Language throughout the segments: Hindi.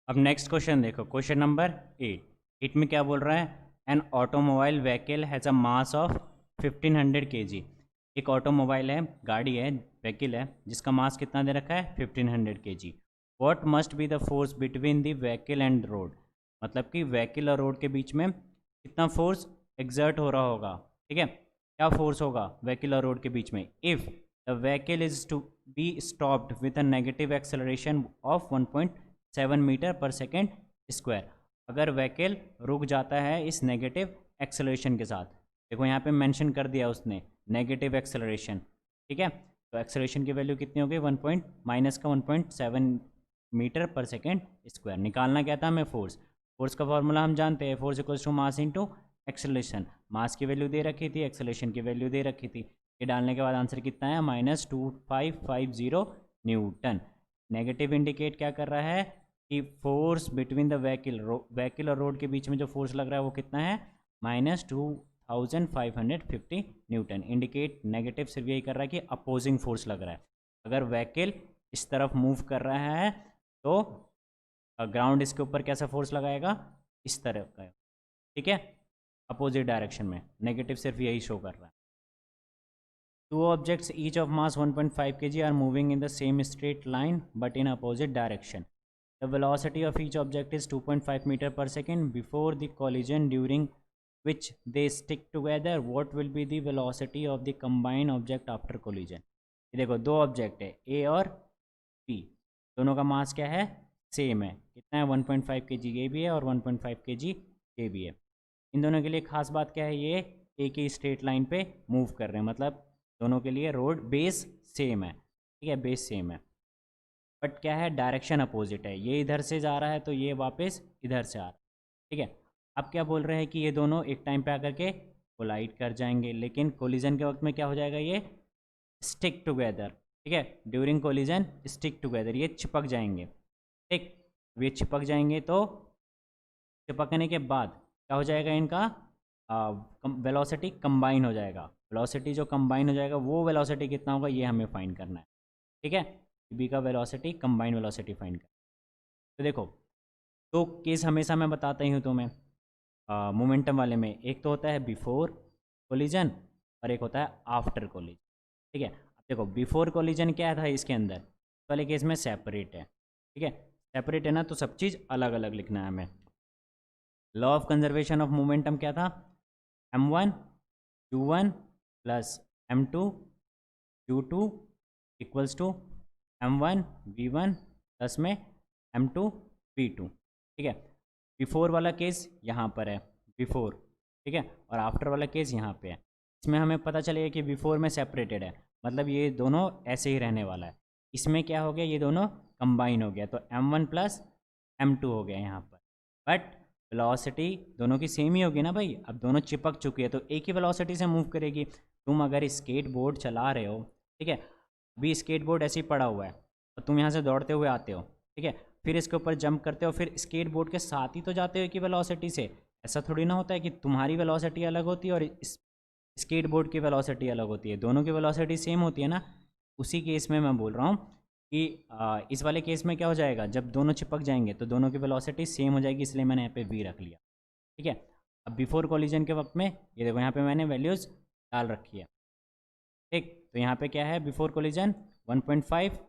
अब नेक्स्ट क्वेश्चन देखो, क्वेश्चन नंबर 8 में क्या बोल रहा है। An automobile vehicle has a mass of 1500 kg। एक ऑटोमोबाइल है, गाड़ी है, व्हीकल है जिसका मास कितना दे रखा है 1500 kg। What must be the force between the vehicle and road. मतलब कि व्हीकल और रोड के बीच में कितना फोर्स एग्जर्ट हो रहा होगा। ठीक है, क्या फोर्स होगा व्हीकल और रोड के बीच में। If the vehicle is to be stopped with a negative acceleration of 1.7 metre per second square. अगर व्हीकल रुक जाता है इस नेगेटिव एक्सेलरेशन के साथ, देखो यहाँ पे मेंशन कर दिया उसने नेगेटिव एक्सेलरेशन। ठीक है, तो एक्सेलरेशन की वैल्यू कितनी होगी, माइनस का 1.7 मीटर पर सेकेंड स्क्वायर। निकालना क्या था हमें, फोर्स। फोर्स का फॉर्मूला हम जानते हैं, force equals to mass into acceleration. Mass की वैल्यू दे रखी थी, एक्सेलरेशन की वैल्यू दे रखी थी। ये डालने के बाद आंसर कितना है, -2550 न्यूटन। नेगेटिव इंडिकेट क्या कर रहा है कि फोर्स बिटवीन द व्हीकल और रोड के बीच में जो फोर्स लग रहा है वो कितना है, -2550 न्यूटन। इंडिकेट नेगेटिव सिर्फ यही कर रहा है कि अपोजिंग फोर्स लग रहा है। अगर व्हीकल इस तरफ मूव कर रहा है तो ग्राउंड इसके ऊपर कैसा फोर्स लगाएगा, इस तरह का। ठीक है, अपोजिट डायरेक्शन में। नेगेटिव सिर्फ यही शो कर रहा है। Two objects each of mass 1.5 kg are moving in the same straight line but in opposite direction. The velocity of each object is 2.5 meter per second before the collision, during which they stick together. What will be the velocity of the combined object after collision? ये देखो दो ऑब्जेक्ट है ए और पी, दोनों का मास क्या है, सेम है। कितना है, 1.5 kg ये भी है और 1.5 kg ये भी है। इन दोनों के लिए खास बात क्या है, ये एक ही स्ट्रेट लाइन पे मूव कर रहे हैं, मतलब दोनों के लिए रोड बेस सेम है। ठीक है, बेस सेम है बट क्या है, डायरेक्शन अपोजिट है। ये इधर से जा रहा है तो ये वापस इधर से आ रहा है। ठीक है, अब क्या बोल रहे हैं कि ये दोनों एक टाइम पे आकर के कोलाइड कर जाएंगे, लेकिन कोलिजन के वक्त में क्या हो जाएगा, ये स्टिक टुगेदर। ठीक है, ड्यूरिंग कोलिजन स्टिक टुगेदर, ये चिपक जाएंगे। ठीक, ये चिपक जाएंगे तो चिपकने के बाद क्या हो जाएगा, इनका वेलोसिटी कंबाइन हो जाएगा। वेलोसिटी जो कंबाइन हो जाएगा वो वेलोसिटी कितना होगा, ये हमें फाइंड करना है। ठीक है, बी का वेलोसिटी, कंबाइन वेलोसिटी फाइंड करना। तो देखो दो केस हमेशा मैं बताता ही हूँ तुम्हें मोमेंटम वाले में। एक तो होता है बिफोर कोलिजन और एक होता है आफ्टर कोलिजन। ठीक है, अब देखो बिफोर कोलिजन क्या था इसके अंदर, इस वाले केस में सेपरेट है। ठीक है, सेपरेट है ना, तो सब चीज़ अलग अलग लिखना है हमें। Law of conservation of momentum क्या था, m1 u1 plus m2 u2 equals to m1 v1 plus में m2 v2। ठीक है, बिफोर वाला केस यहाँ पर है, बिफोर। ठीक है, और आफ्टर वाला केस यहाँ पे है। इसमें हमें पता चलेगा कि बिफोर में सेपरेटेड है, मतलब ये दोनों ऐसे ही रहने वाला है। इसमें क्या हो गया, ये दोनों कंबाइन हो गया, तो m1 प्लस m2 हो गया यहाँ पर। बट वेलोसिटी दोनों की सेम ही होगी ना भाई, अब दोनों चिपक चुकी है तो एक ही वेलोसिटी से मूव करेगी। तुम अगर स्केट बोर्ड चला रहे हो, ठीक है, अभी स्केट बोर्ड ऐसे ही पड़ा हुआ है और तुम यहाँ से दौड़ते हुए आते हो, ठीक है, फिर इसके ऊपर जंप करते हो, फिर स्केट बोर्ड के साथ ही तो जाते हो कि वेलोसिटी से। ऐसा थोड़ी ना होता है कि तुम्हारी वेलोसिटी अलग होती है और स्केट बोर्ड की वेलोसिटी अलग होती है, दोनों की वेलोसिटी सेम होती है ना। उसी केस में मैं बोल रहा हूँ कि इस वाले केस में क्या हो जाएगा, जब दोनों चिपक जाएंगे तो दोनों की वेलोसिटी सेम हो जाएगी, इसलिए मैंने यहाँ पे वी रख लिया। ठीक है, अब बिफोर कोलिजन के वक्त में ये देखो यहाँ पे मैंने वैल्यूज़ डाल रखी है। ठीक, तो यहाँ पे क्या है, बिफोर कोलिजन 1.5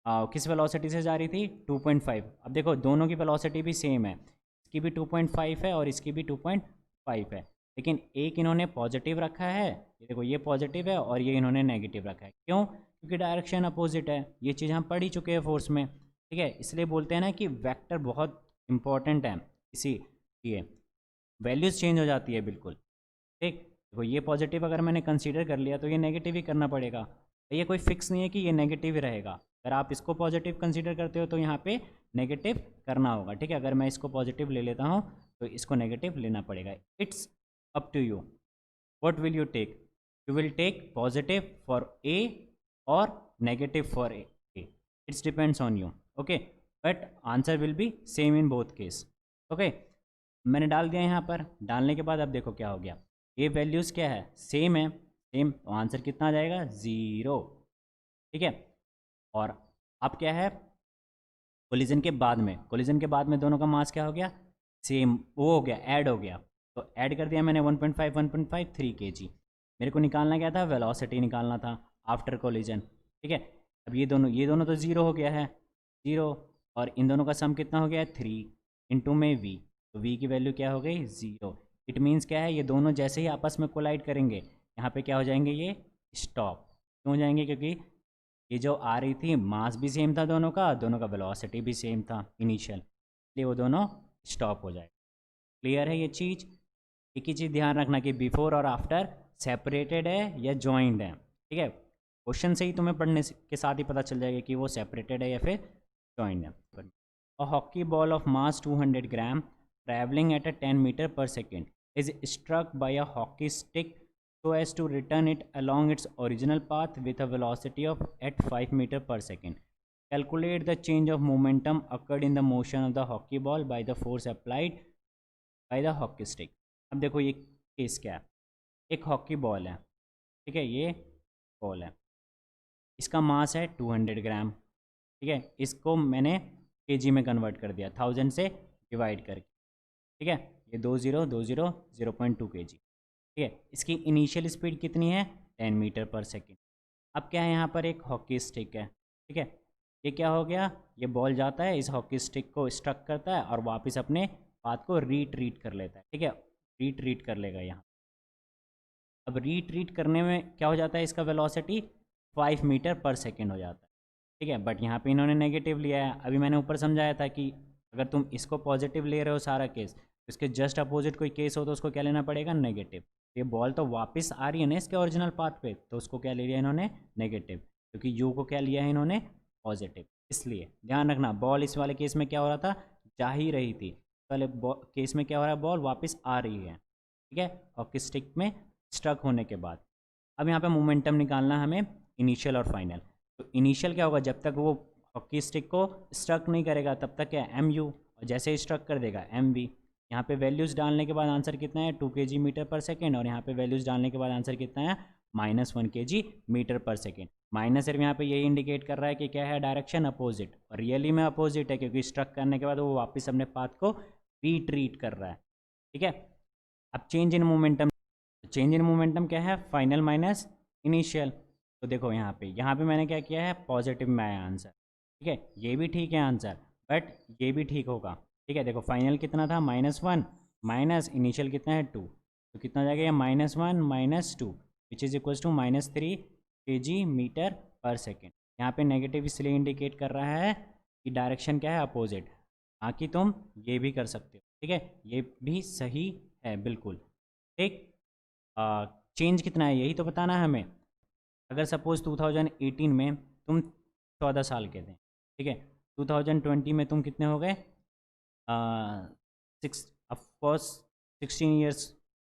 किस वेलोसिटी से जा रही थी, 2.5। अब देखो दोनों की वेलोसिटी भी सेम है, इसकी भी 2.5 है और इसकी भी 2.5 है, लेकिन एक इन्होंने पॉजिटिव रखा है, ये देखो ये पॉजिटिव है और ये इन्होंने नेगेटिव रखा है। क्यों, क्योंकि डायरेक्शन अपोजिट है। ये चीज़ हम पढ़ ही चुके हैं फोर्स में। ठीक है, इसलिए बोलते हैं ना कि वेक्टर बहुत इंपॉर्टेंट है, इसी लिए वैल्यूज़ चेंज हो जाती है बिल्कुल। ठीक, देखो ये पॉजिटिव अगर मैंने कंसीडर कर लिया तो ये नेगेटिव ही करना पड़ेगा। तो ये कोई फिक्स नहीं है कि ये नेगेटिव ही रहेगा। अगर आप इसको पॉजिटिव कंसीडर करते हो तो यहाँ पे नेगेटिव करना होगा। ठीक है, अगर मैं इसको पॉजिटिव ले लेता हूँ तो इसको नेगेटिव लेना पड़ेगा। It's up to you, what will you take. You will take positive for A और negative for A, it's depends on you. Okay, but answer will be same in both case. Okay, मैंने डाल दिया यहाँ पर। डालने के बाद अब देखो क्या हो गया, ये वैल्यूज़ क्या है, सेम है, सेम, तो आंसर कितना आ जाएगा, 0। ठीक है, और अब क्या है, कोलिजन के बाद में दोनों का मास क्या हो गया, सेम, वो हो गया, ऐड हो गया। तो ऐड कर दिया मैंने 1.5 1.5 3 kg। मेरे को निकालना क्या था, वेलोसिटी निकालना था आफ्टर कोलिजन। ठीक है, अब ये दोनों तो ज़ीरो हो गया है, ज़ीरो, और इन दोनों का सम कितना हो गया है, 3 इंटू में v। तो v की वैल्यू क्या हो गई, 0। इट मीन्स क्या है, ये दोनों जैसे ही आपस में कोलाइड करेंगे यहाँ पे क्या हो जाएंगे, ये स्टॉप। क्यों हो जाएंगे, क्योंकि ये जो आ रही थी मास भी सेम था दोनों का वेलोसिटी भी सेम था इनिशियल, इसलिए वो दोनों स्टॉप हो जाए। क्लियर है ये चीज़। एक ही चीज़ ध्यान रखना कि बिफोर और आफ्टर सेपरेटेड है या जॉइंड है। ठीक है, क्वेश्चन से ही तुम्हें पढ़ने के साथ ही पता चल जाएगा कि वो सेपरेटेड है या फिर जॉइंड है। A hockey ball of mass 200 gram travelling at a 10 metre per second is struck by a hockey stick so as to return it along its original path with a velocity of at 5 meter per second. Calculate the change of momentum occurred in the motion of the hockey ball by the force applied by the hockey stick. अब देखो ये केस क्या है, एक हॉकी बॉल है, ठीक है, ये बॉल है, इसका मास है 200 ग्राम। ठीक है, इसको मैंने केजी में कन्वर्ट कर दिया 1000 से डिवाइड करके। ठीक है, ये 0.2 kg। ठीक है, इसकी इनिशियल स्पीड कितनी है, 10 मीटर पर सेकेंड। अब क्या है, यहाँ पर एक हॉकी स्टिक है। ठीक है, ये क्या हो गया, ये बॉल जाता है, इस हॉकी स्टिक को स्ट्रक करता है और वापस अपने पाथ को रीट्रीट कर लेता है। ठीक है, रीट्रीट कर लेगा यहाँ। अब रीट्रीट करने में क्या हो जाता है, इसका वेलोसिटी 5 मीटर पर सेकेंड हो जाता है। ठीक है, बट यहाँ पे इन्होंने नेगेटिव लिया है। अभी मैंने ऊपर समझाया था कि अगर तुम इसको पॉजिटिव ले रहे हो सारा केस, तो इसके जस्ट अपोजिट कोई केस हो तो उसको क्या लेना पड़ेगा, नेगेटिव। ये बॉल तो वापस आ रही है ना इसके ओरिजिनल पाथ पे, तो उसको क्या ले लिया इन्होंने, नेगेटिव, क्योंकि यू को क्या लिया है इन्होंने, पॉजिटिव। इसलिए ध्यान रखना, बॉल इस वाले केस में क्या हो रहा था, जा ही रही थी, वाले केस में क्या हो रहा है, बॉल वापस आ रही है। ठीक है, हॉकी स्टिक में स्ट्रक होने के बाद। अब यहाँ पे मोमेंटम निकालना है हमें, इनिशियल और फाइनल। तो इनिशियल क्या होगा, जब तक वो हॉकी स्टिक को स्ट्रक नहीं करेगा तब तक क्या, एम यू, और जैसे ही स्ट्रक कर देगा एम वी। यहाँ पे वैल्यूज़ डालने के बाद आंसर कितना है, 2 kg मीटर पर सेकेंड, और यहाँ पे वैल्यूज़ डालने के बाद आंसर कितना है, -1 kg metre per second. Minus सिर्फ यहाँ पे यही इंडिकेट कर रहा है कि क्या है, डायरेक्शन अपोजिट, और रियली में अपोजिट है, क्योंकि स्ट्रक करने के बाद वो वापस अपने पाथ को रीट्रीट कर रहा है। ठीक है, अब चेंज इन मोमेंटम क्या है, फाइनल माइनस इनिशियल। तो देखो यहाँ पे मैंने क्या किया है, पॉजिटिव में आया आंसर। ठीक है, ये भी ठीक है आंसर, बट ये भी ठीक होगा। ठीक है, देखो फाइनल कितना था, -1, माइनस इनिशियल कितना है 2, तो कितना जाएगा ये, -1 - 2 which is equals to -3 kg metre per second. यहाँ पे नेगेटिव इसलिए इंडिकेट कर रहा है कि डायरेक्शन क्या है, अपोजिट। बाकी तुम ये भी कर सकते हो। ठीक है, ये भी सही है बिल्कुल। ठीक, चेंज कितना है यही तो बताना है हमें। अगर सपोज 2018 में तुम 14 साल के थे, ठीक है, 2020 में तुम कितने हो गए, सिक्स, ऑफकोर्स 16 ईयर्स।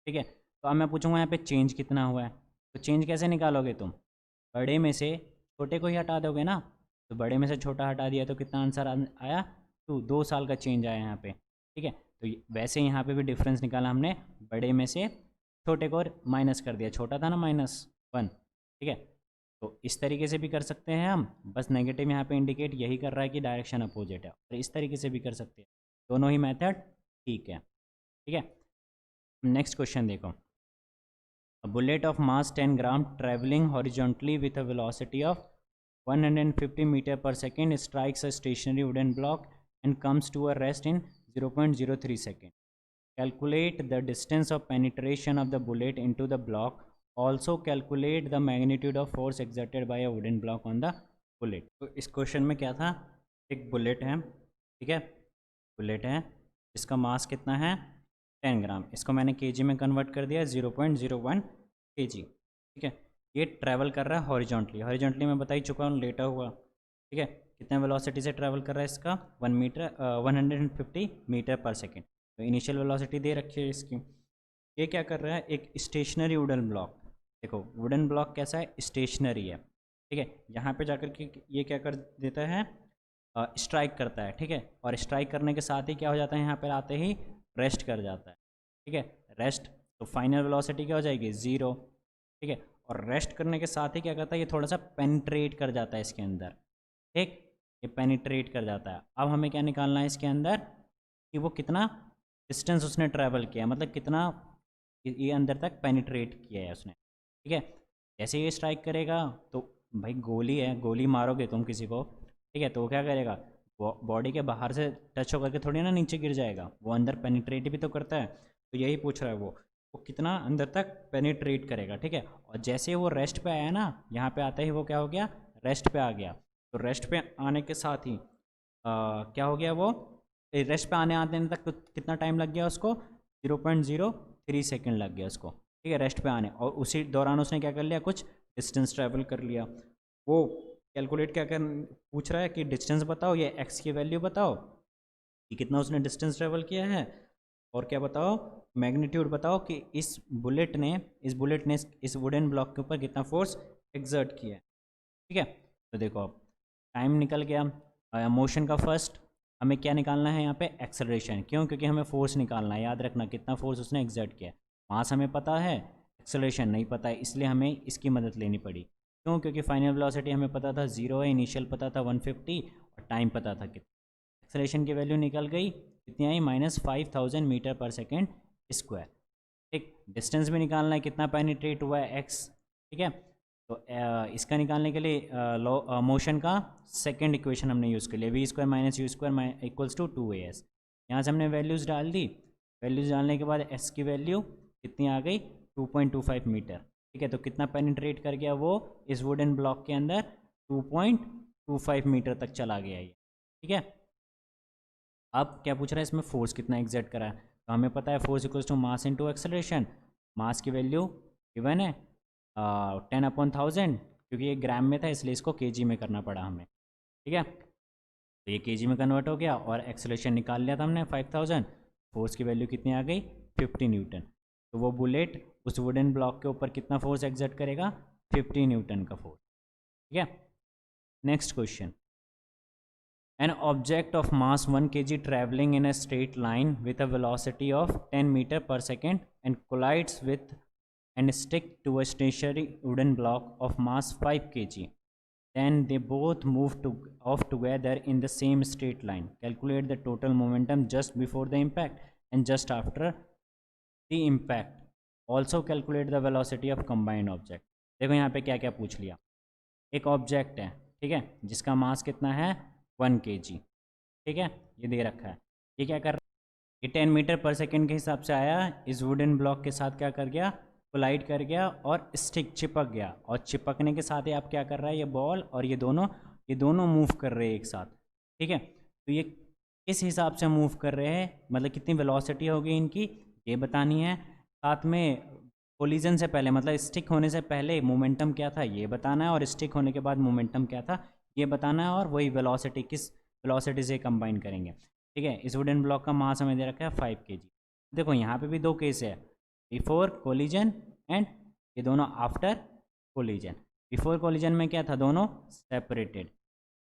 ठीक है, तो अब मैं पूछूंगा यहाँ पे चेंज कितना हुआ है, तो चेंज कैसे निकालोगे तुम, बड़े में से छोटे को ही हटा दोगे ना। तो बड़े में से छोटा हटा दिया तो कितना आंसर आया, 2 साल का चेंज आया यहाँ पे। ठीक है, तो वैसे यहाँ पे भी डिफरेंस निकाला हमने, बड़े में से छोटे को माइनस कर दिया, छोटा था ना -1। ठीक है, तो इस तरीके से भी कर सकते हैं हम, बस नेगेटिव यहाँ पे इंडिकेट यही कर रहा है कि डायरेक्शन अपोजिट है, और इस तरीके से भी कर सकते हैं, दोनों ही मेथड ठीक है। ठीक है, नेक्स्ट क्वेश्चन देखो, A bullet of mass 10 gram traveling horizontally with a velocity of 150 meter per second strikes a stationary wooden block and comes to a rest in 0.03 second. Calculate the distance of penetration of the bullet into the block. Also calculate the magnitude of force exerted by a wooden block on the bullet. तो इस क्वेश्चन में क्या था, एक बुलेट है, ठीक है, बुलेट है, इसका मास कितना है, 10 ग्राम। इसको मैंने केजी में कन्वर्ट कर दिया, 0.01 kg। ठीक है, ये ट्रैवल कर रहा है हॉरिजॉन्टली मैं बता ही चुका हूँ, लेटा हुआ। ठीक है, कितने वेलोसिटी से ट्रैवल कर रहा है इसका, 150 मीटर पर सेकेंड। तो इनिशियल वेलोसिटी दे रखी है इसकी। ये क्या कर रहा है, एक स्टेशनरी वुडन ब्लॉक, देखो वुडन ब्लॉक कैसा है, स्टेशनरी है। ठीक है, यहाँ पे जाकर के ये क्या कर देता है, स्ट्राइक करता है। ठीक है, और स्ट्राइक करने के साथ ही क्या हो जाता है, यहाँ पर आते ही रेस्ट कर जाता है। ठीक है, रेस्ट, तो फाइनल वेलोसिटी क्या हो जाएगी, 0। ठीक है, और रेस्ट करने के साथ ही क्या करता है, ये थोड़ा सा पेनिट्रेट कर जाता है इसके अंदर। ठीक, ये पेनिट्रेट कर जाता है। अब हमें क्या निकालना है इसके अंदर कि वो कितना डिस्टेंस उसने ट्रैवल किया, मतलब कितना ये अंदर तक पेनिट्रेट किया है उसने। ठीक है, जैसे ये स्ट्राइक करेगा तो भाई गोली है, गोली मारोगे तुम किसी को, ठीक है, तो वो क्या करेगा, बॉडी के बाहर से टच होकर के थोड़ी ना नीचे गिर जाएगा, वो अंदर पेनिट्रेट भी तो करता है। तो यही पूछ रहा है वो कितना अंदर तक पेनिट्रेट करेगा। ठीक है, और जैसे वो रेस्ट पे आया ना, यहाँ पे आता ही वो क्या हो गया, रेस्ट पे आ गया। तो रेस्ट पे आने के साथ ही क्या हो गया, वो रेस्ट पे आने तक कितना टाइम लग गया उसको, 0.03 सेकेंड लग गया उसको। ठीक है, रेस्ट पे आने, और उसी दौरान उसने क्या कर लिया, कुछ डिस्टेंस ट्रैवल कर लिया। वो कैलकुलेट क्या कर पूछ रहा है कि डिस्टेंस बताओ, ये एक्स की वैल्यू बताओ कि कितना उसने डिस्टेंस ट्रैवल किया है, और क्या बताओ, मैग्नीट्यूड बताओ कि इस बुलेट ने इस वुडन ब्लॉक के ऊपर कितना फोर्स एक्सर्ट किया है। ठीक है, तो देखो अब टाइम निकल गया। मोशन का फर्स्ट हमें क्या निकालना है यहाँ पे, एक्सेलरेशन। क्यों, क्योंकि हमें फोर्स निकालना है, याद रखना कितना फोर्स उसने एक्सर्ट किया है। मास हमें पता है, एक्सेलरेशन नहीं पता है, इसलिए हमें इसकी मदद लेनी पड़ी। क्यों, क्योंकि फाइनल वेलोसिटी हमें पता था 0 है, इनिशियल पता था 150, और टाइम पता था कितना। एक्सेलरेशन की वैल्यू निकल गई, कितनी आई, -5000 मीटर पर सेकेंड स्क्वायर। ठीक, डिस्टेंस भी निकालना है, कितना पेनिट्रेट हुआ है, एक्स। ठीक है, तो इसका निकालने के लिए मोशन का सेकंड इक्वेशन हमने यूज़ कर लिया, v² - u² equals to 2as। यहाँ से हमने वैल्यूज़ डाल दी, वैल्यूज़ डालने के बाद s की वैल्यू कितनी आ गई, 2.25 मीटर। ठीक है, तो कितना पेनिट्रेट कर गया वो इस वुडन ब्लॉक के अंदर, 2.25 मीटर तक चला गया ये। ठीक है, अब क्या पूछ रहा है इसमें, फोर्स कितना एग्जर्ट करा है। तो हमें पता है force equals to mass into acceleration. Mass की वैल्यू गिवन है 10/1000, क्योंकि ये ग्राम में था इसलिए इसको केजी में करना पड़ा हमें। ठीक है, तो ये केजी में कन्वर्ट हो गया, और एक्सेलरेशन निकाल लिया था हमने 5000। फोर्स की वैल्यू कितनी आ गई, 50 न्यूटन। तो वो बुलेट उस वुडन ब्लॉक के ऊपर कितना फोर्स एग्जर्ट करेगा, 50 न्यूटन का फोर्स। ठीक है, next question. An object of mass 1 kg traveling in a straight line with a velocity of 10 meter per second and collides with and stick to a stationary wooden block of mass 5 kg. Then they both move off together in the same straight line. Calculate the total momentum just before the impact and just after the impact. Also calculate the velocity of combined object. देखो यहाँ पे क्या क्या पूछ लिया। एक ऑब्जेक्ट है, ठीक है, जिसका मास कितना है, 1 kg। ठीक है, ये दे रखा है। ये क्या कर रहा है, ये 10 मीटर पर सेकेंड के हिसाब से आया, इस वुडन ब्लॉक के साथ क्या कर गया, कोलाइड कर गया और स्टिक चिपक गया, और चिपकने के साथ ही आप क्या कर रहा है, ये बॉल और ये दोनों मूव कर रहे हैं एक साथ। ठीक है, तो ये किस हिसाब से मूव कर रहे हैं, मतलब कितनी वेलोसिटी होगी इनकी, ये बतानी है। साथ में कोलिजन से पहले, मतलब स्टिक होने से पहले मोमेंटम क्या था ये बताना है, और स्टिक होने के बाद मोमेंटम क्या था ये बताना है, और वही वेलोसिटी किस वेलोसिटी से कंबाइन करेंगे। ठीक है, इस वुडन ब्लॉक का मास हमें दे रखा है 5 kg। देखो यहाँ पे भी दो केस है, बिफोर कोलिजन एंड ये दोनों आफ्टर कोलिजन। बिफोर कोलिजन में क्या था, दोनों सेपरेटेड।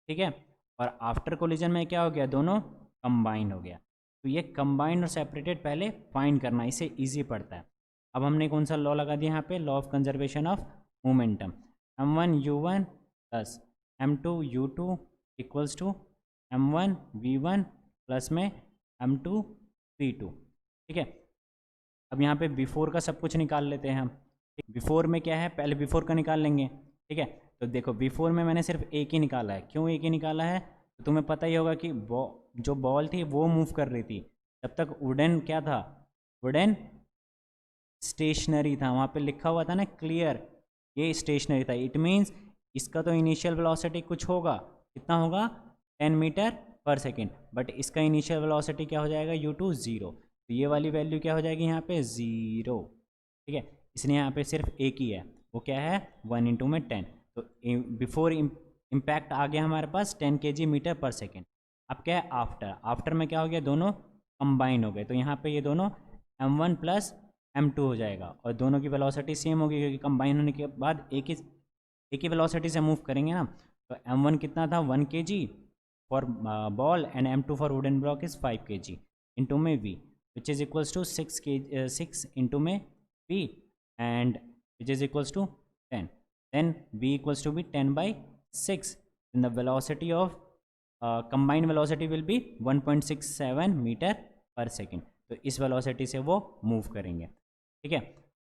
ठीक है, और आफ्टर कोलिजन में क्या हो गया, दोनों कंबाइन हो गया। तो ये कंबाइंड और सेपरेटेड पहले फाइंड करना, इससे ईजी पड़ता है। अब हमने कौन सा लॉ लगा दिया यहाँ पे, law of conservation of momentum. m1u1 plus m2u2 equals to m1v1 plus में m2v2। ठीक है, अब यहाँ पे बिफोर का सब कुछ निकाल लेते हैं हम। बिफोर में क्या है, पहले बिफोर का निकाल लेंगे। ठीक है, तो देखो बिफोर में मैंने सिर्फ एक ही निकाला है। क्यों एक ही निकाला है, तो तुम्हें पता ही होगा कि जो बॉल थी वो मूव कर रही थी, तब तक वुडन क्या था, वुडन स्टेशनरी था। वहाँ पे लिखा हुआ था ना क्लियर, ये स्टेशनरी था। इट मीन्स इसका तो इनिशियल वेलोसिटी कुछ होगा, कितना होगा, 10 मीटर पर सेकेंड, बट इसका इनिशियल वेलोसिटी क्या हो जाएगा, u2 0। तो ये वाली वैल्यू क्या हो जाएगी यहाँ पे, 0। ठीक है, इसलिए यहाँ पे सिर्फ एक ही है, वो क्या है, 1 इंटू में 10। तो बिफोर इम्पैक्ट आ गया हमारे पास 10 kg मीटर पर सेकेंड। अब क्या है, आफ्टर में क्या हो गया, दोनों कंबाइन हो गए, तो यहाँ पे ये दोनों m1 प्लस m2 हो जाएगा, और दोनों की वेलोसिटी सेम होगी, क्योंकि कंबाइन होने के बाद एक ही वेलोसिटी से मूव करेंगे ना। तो m1 कितना था, 1 kg for ball, and m2 for wooden block is 5 kg into में v, which is equals to 6 into में v, and which is equals to 10। then v equals to be 10/6, then the velocity of combined velocity will be 1.67 metre per second. तो इस वेलोसिटी से वो मूव करेंगे। ठीक है,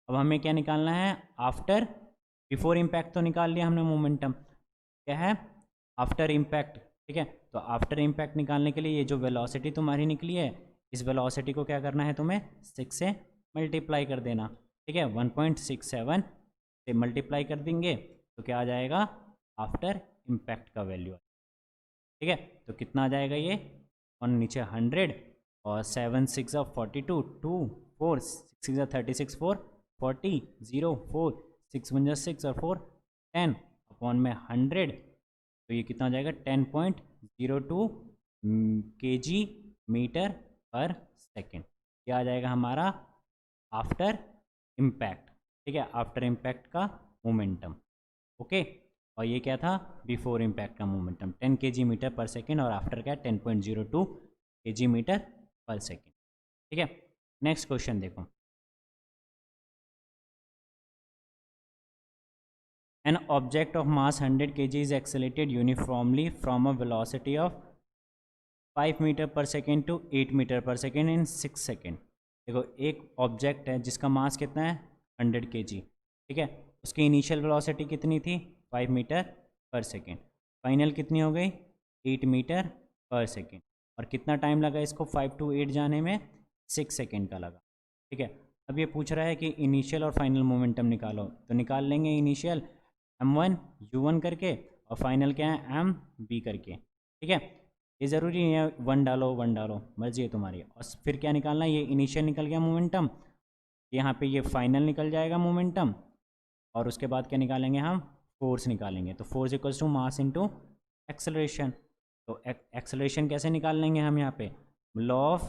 अब हमें क्या निकालना है? आफ्टर, बिफोर इम्पैक्ट तो निकाल लिया हमने मोमेंटम, क्या है? After impact. ठीक है, तो आफ्टर इम्पैक्ट निकालने के लिए ये जो वेलोसिटी तुम्हारी निकली है, इस वेलोसिटी को क्या करना है तुम्हें? 6 से मल्टीप्लाई कर देना। ठीक है, 1.67 से मल्टीप्लाई कर देंगे तो क्या आ जाएगा? आफ्टर इम्पैक्ट का वैल्यू। ठीक है, तो कितना आ जाएगा ये? और नीचे 100 और 7 6 42, 2 4 6 36, 4 40, 0 4 6 1 6 और 4 10 अपॉन में 100, तो ये कितना आ जाएगा? 10.02 kg मीटर पर सेकेंड। क्या आ जाएगा हमारा? After impact. ठीक है, आफ्टर इम्पैक्ट का मोमेंटम। ओके, और ये क्या था? बिफोर इम्पैक्ट का momentum 10 kg metre per second, और आफ्टर क्या? 10.02 kg मीटर पर सेकेंड। ठीक है, नेक्स्ट क्वेश्चन देखो। An object of mass 100 kg is accelerated uniformly from a velocity of 5 metre per second to 8 metre per second in 6 second. देखो, एक ऑब्जेक्ट है जिसका मास कितना है? 100 kg। ठीक है, उसकी इनिशियल वेलोसिटी कितनी थी? 5 मीटर पर सेकेंड। फाइनल कितनी हो गई? 8 मीटर पर सेकेंड। और कितना टाइम लगा इसको 5 to 8 जाने में? 6 सेकेंड का लगा। ठीक है, अब ये पूछ रहा है कि इनिशियल और फाइनल मोमेंटम निकालो, तो निकाल लेंगे इनिशियल m1 u1 करके, और फाइनल क्या है? mb करके। ठीक है, ये ज़रूरी नहीं है 1 डालो 1 डालो, मर्जी है तुम्हारी। और फिर क्या निकालना है? ये इनिशियल निकल गया मोमेंटम, यहाँ पे ये फाइनल निकल जाएगा मोमेंटम, और उसके बाद क्या निकालेंगे हम? फोर्स निकालेंगे। तो force equals to mass into acceleration. तो एक्सेलरेशन कैसे निकाल लेंगे हम? यहाँ पे लॉ ऑफ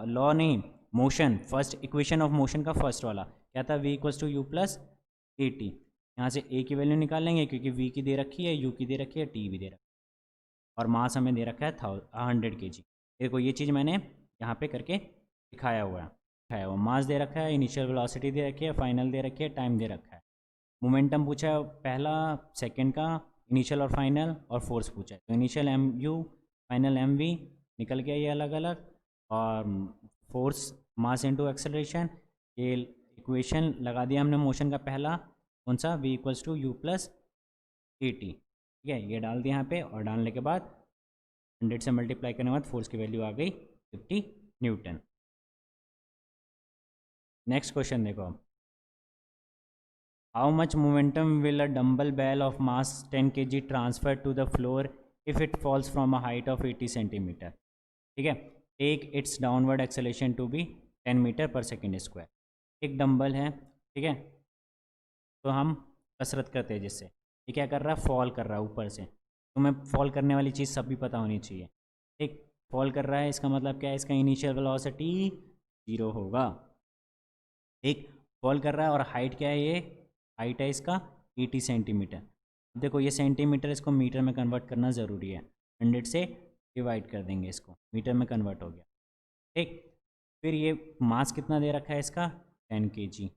लॉ नहीं, motion, first equation of motion का फर्स्ट वाला क्या था? v equals to u plus a t. यहाँ से a की वैल्यू निकाल लेंगे, क्योंकि v की दे रखी है, u की दे रखी है, t भी दे रखी है, और मास हमें दे रखा है 100 kg। देखो, ये चीज़ मैंने यहाँ पे करके दिखाया हुआ मास दे रखा है, इनिशियल वेलोसिटी दे रखी है, फाइनल दे रखी है, टाइम दे रखा है, मोमेंटम पूछा है पहला, सेकंड का, इनिशियल और फाइनल, और फोर्स पूछा है। तो initial m u, final m v निकल गया ये अलग अलग, और फोर्स मास इनटू एक्सेलरेशन, ये इक्वेशन लगा दिया हमने मोशन का पहला, कौन सा? v equals to u plus a t. ठीक है, ये डाल दिया यहाँ पे, और डालने के बाद 100 से मल्टीप्लाई करने के बाद फोर्स की वैल्यू आ गई 50 न्यूटन। नेक्स्ट क्वेश्चन देखो। How much momentum will a dumbbell of mass 10 kg transfer to the floor if it falls from a height of 80 centimetre? ठीक है, take its downward acceleration to be 10 metre per second square. एक डंबल है, ठीक है, तो हम कसरत करते हैं जिससे, ये क्या कर रहा है? फॉल कर रहा है ऊपर से। तुम्हें फॉल करने वाली चीज़ सब भी पता होनी चाहिए। ठीक, फॉल कर रहा है, इसका मतलब क्या है? इसका इनिशियल वेलोसिटी 0 होगा। ठीक, फॉल कर रहा है, और हाइट क्या है? ये हाइट है इसका 80 सेंटीमीटर। देखो, ये सेंटीमीटर, इसको मीटर में कन्वर्ट करना ज़रूरी है। 100 से डिवाइड कर देंगे इसको, मीटर में कन्वर्ट हो गया। ठीक, फिर ये मास कितना दे रखा है इसका? 10 kg।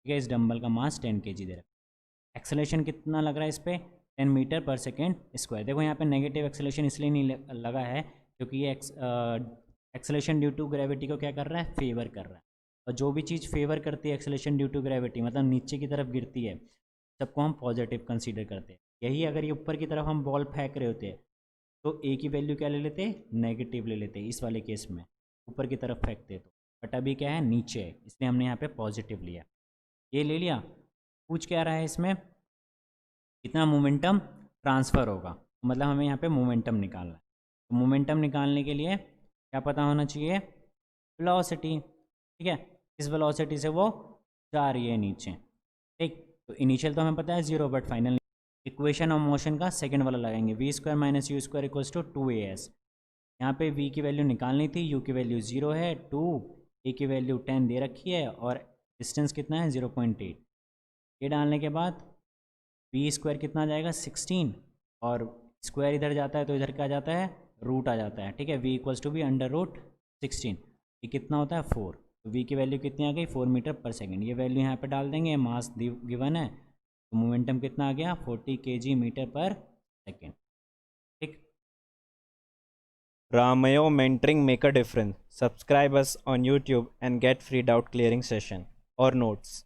ठीक है, इस डंबल का मास 10 kg दे रखा है। एक्सेलेरेशन कितना लग रहा है इस पर? 10 मीटर पर सेकेंड स्क्वायर। देखो, यहाँ पे नेगेटिव एक्सेलेरेशन इसलिए नहीं लगा है क्योंकि ये एक्सेलेरेशन ड्यू टू ग्रेविटी को क्या कर रहा है? फेवर कर रहा है। और जो भी चीज़ फेवर करती है एक्सेलेरेशन ड्यू टू ग्रेविटी, मतलब नीचे की तरफ गिरती है, सबको हम पॉजिटिव कंसीडर करते हैं। यही अगर ये ऊपर की तरफ हम बॉल फेंक रहे होते हैं तो ए की वैल्यू क्या ले लेते? नेगेटिव ले लेते इस वाले केस में, ऊपर की तरफ फेंकते तो। बट अभी क्या है? नीचे है, इसलिए हमने यहाँ पे पॉजिटिव लिया। ये ले लिया। पूछ क्या रहा है इसमें? कितना मोमेंटम ट्रांसफ़र होगा, मतलब हमें यहाँ पे मोमेंटम निकालना है। तो मोमेंटम निकालने के लिए क्या पता होना चाहिए? वेलोसिटी। ठीक है, इस वेलोसिटी से वो जा रही है नीचे। ठीक, तो इनिशियल तो हमें पता है 0, but final equation of motion का सेकंड वाला लगाएंगे, v square minus u square equals to 2as। यहाँ पे v की वैल्यू निकालनी थी, u की वैल्यू 0 है, 2, a की वैल्यू 10 दे रखी है, और डिस्टेंस कितना है? 0.8। ये डालने के बाद वी स्क्वायर कितना आ जाएगा? 16, और स्क्वायर इधर जाता है तो इधर क्या जाता है? रूट आ जाता है। ठीक है, v इक्वल्स टू भी √16। ये कितना होता है? 4। तो v की वैल्यू कितनी आ गई? 4 मीटर पर सेकेंड। ये वैल्यू यहाँ पे डाल देंगे, मास गिवन है, तो मोमेंटम कितना आ गया? 40 kg मीटर पर सेकेंड। ठीक, Ramayo mentoring make a difference. Subscribe us on YouTube and get free doubt clearing session or notes.